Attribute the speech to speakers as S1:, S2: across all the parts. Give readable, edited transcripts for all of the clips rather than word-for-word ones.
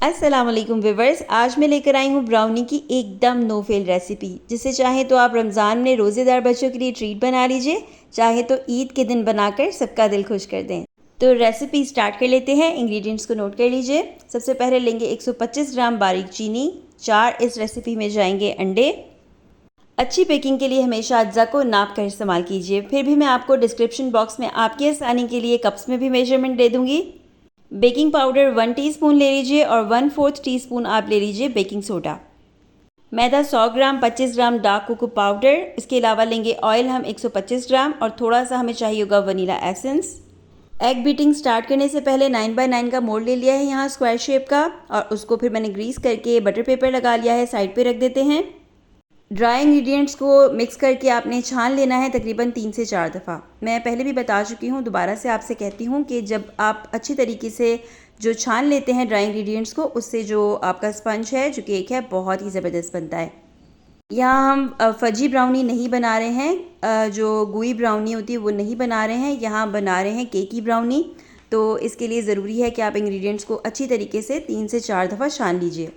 S1: अस्सलाम वालेकुम व्यूवर्स, आज मैं लेकर आई हूँ ब्राउनी की एकदम नो फेल रेसिपी, जिसे चाहे तो आप रमज़ान में रोज़ेदार बच्चों के लिए ट्रीट बना लीजिए, चाहे तो ईद के दिन बनाकर सबका दिल खुश कर दें। तो रेसिपी स्टार्ट कर लेते हैं। इंग्रेडिएंट्स को नोट कर लीजिए। सबसे पहले लेंगे 125 ग्राम बारीक चीनी, 4 इस रेसिपी में जाएंगे अंडे। अच्छी बेकिंग के लिए हमेशा अज्जा को नाप कर इस्तेमाल कीजिए। फिर भी मैं आपको डिस्क्रिप्शन बॉक्स में आपकी आसानी के लिए कप्स में भी मेजरमेंट दे दूँगी। बेकिंग पाउडर 1 टीस्पून ले लीजिए और 1/4 टीस्पून आप ले लीजिए बेकिंग सोडा। मैदा 100 ग्राम, 25 ग्राम डार्क कोको पाउडर। इसके अलावा लेंगे ऑयल हम 125 ग्राम और थोड़ा सा हमें चाहिए होगा vanilla essence. Egg beating start करने से पहले 9x9 का मोल्ड ले लिया है यहाँ स्क्वायर शेप का, और उसको फिर मैंने ग्रीस करके बटर पेपर लगा लिया है, साइड पे रख देते हैं। ड्राई इंग्रेडिएंट्स को मिक्स करके आपने छान लेना है तकरीबन 3 से 4 दफ़ा। मैं पहले भी बता चुकी हूँ, दोबारा से आपसे कहती हूँ कि जब आप अच्छी तरीके से जो छान लेते हैं ड्राई इंग्रेडिएंट्स को, उससे जो आपका स्पंज है, जो केक है, बहुत ही ज़बरदस्त बनता है। यहाँ हम फजी ब्राउनी नहीं बना रहे हैं, जो गुई ब्राउनी होती है वो नहीं बना रहे हैं, यहाँ बना रहे हैं केकी ब्राउनी। तो इसके लिए ज़रूरी है कि आप इंग्रेडिएंट्स को अच्छी तरीके से 3 से 4 दफ़ा छान लीजिए।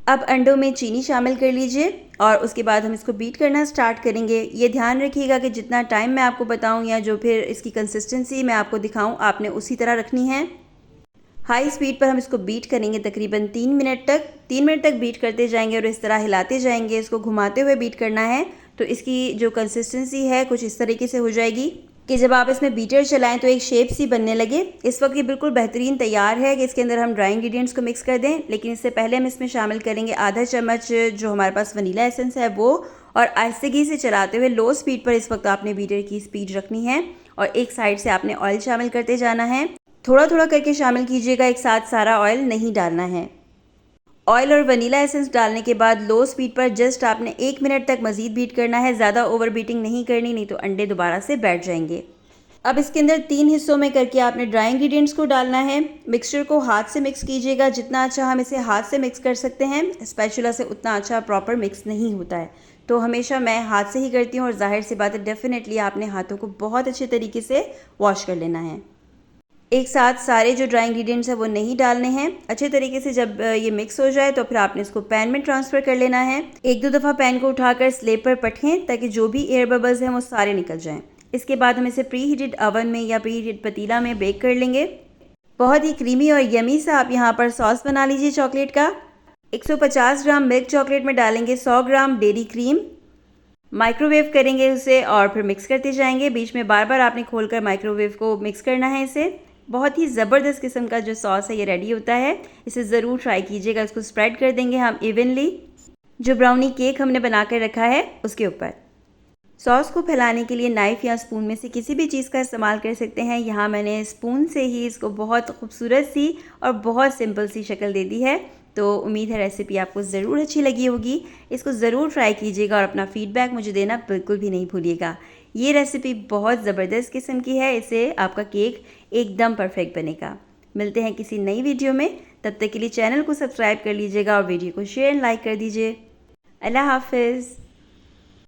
S1: अब अंडों में चीनी शामिल कर लीजिए और उसके बाद हम इसको बीट करना स्टार्ट करेंगे। ये ध्यान रखिएगा कि जितना टाइम मैं आपको बताऊं या जो फिर इसकी कंसिस्टेंसी मैं आपको दिखाऊं, आपने उसी तरह रखनी है। हाई स्पीड पर हम इसको बीट करेंगे तकरीबन 3 मिनट तक। 3 मिनट तक बीट करते जाएंगे और इस तरह हिलाते जाएंगे, इसको घुमाते हुए बीट करना है। तो इसकी जो कंसिस्टेंसी है कुछ इस तरीके से हो जाएगी कि जब आप इसमें बीटर चलाएं तो एक शेप सी बनने लगे। इस वक्त ये बिल्कुल बेहतरीन तैयार है कि इसके अंदर हम ड्राई इंग्रेडिएंट्स को मिक्स कर दें, लेकिन इससे पहले हम इसमें शामिल करेंगे आधा चम्मच जो हमारे पास वनीला एसेंस है वो, और आहिस्तगी से चलाते हुए लो स्पीड पर इस वक्त आपने बीटर की स्पीड रखनी है और एक साइड से आपने ऑयल शामिल करते जाना है। थोड़ा थोड़ा करके शामिल कीजिएगा, एक साथ सारा ऑयल नहीं डालना है। ऑयल और वनीला एसेंस डालने के बाद लो स्पीड पर जस्ट आपने 1 मिनट तक मज़ीद बीट करना है, ज़्यादा ओवर बीटिंग नहीं करनी, नहीं तो अंडे दोबारा से बैठ जाएंगे। अब इसके अंदर 3 हिस्सों में करके आपने ड्राई इंग्रेडिएंट्स को डालना है। मिक्सचर को हाथ से मिक्स कीजिएगा, जितना अच्छा हम इसे हाथ से मिक्स कर सकते हैं, स्पैचुला से उतना अच्छा प्रॉपर मिक्स नहीं होता है। तो हमेशा मैं हाथ से ही करती हूँ और जाहिर सी बात है डेफिनेटली आपने हाथों को बहुत अच्छे तरीके से वॉश कर लेना है। एक साथ सारे जो ड्राई इंग्रेडिएंट्स हैं वो नहीं डालने हैं। अच्छे तरीके से जब ये मिक्स हो जाए तो फिर आपने इसको पैन में ट्रांसफ़र कर लेना है। 1-2 दफ़ा पैन को उठाकर स्लेब पर पटकें ताकि जो भी एयर बबल्स हैं वो सारे निकल जाएं। इसके बाद हम इसे प्री हीटेड ओवन में या प्री हीटेड पतीला में बेक कर लेंगे। बहुत ही क्रीमी और यमी सा आप यहाँ पर सॉस बना लीजिए चॉकलेट का। 150 ग्राम मिल्क चॉकलेट में डालेंगे 100 ग्राम डेयरी क्रीम। माइक्रोवेव करेंगे उसे और फिर मिक्स करते जाएंगे। बीच में बार बार आपने खोलकर माइक्रोवेव को मिक्स करना है इसे। बहुत ही ज़बरदस्त किस्म का जो सॉस है ये रेडी होता है, इसे ज़रूर ट्राई कीजिएगा। इसको स्प्रेड कर देंगे हम इवनली जो ब्राउनी केक हमने बना कर रखा है उसके ऊपर। सॉस को फैलाने के लिए नाइफ़ या स्पून में से किसी भी चीज़ का इस्तेमाल कर सकते हैं। यहाँ मैंने स्पून से ही इसको बहुत खूबसूरत सी और बहुत सिंपल सी शक्ल दे दी है। तो उम्मीद है रेसिपी आपको ज़रूर अच्छी लगी होगी। इसको ज़रूर ट्राई कीजिएगा और अपना फ़ीडबैक मुझे देना बिल्कुल भी नहीं भूलिएगा। ये रेसिपी बहुत ज़बरदस्त किस्म की है, इससे आपका केक एकदम परफेक्ट बनेगा। मिलते हैं किसी नई वीडियो में, तब तक के लिए चैनल को सब्सक्राइब कर लीजिएगा और वीडियो को शेयर एंड लाइक कर दीजिए। अल्लाह हाफिज़।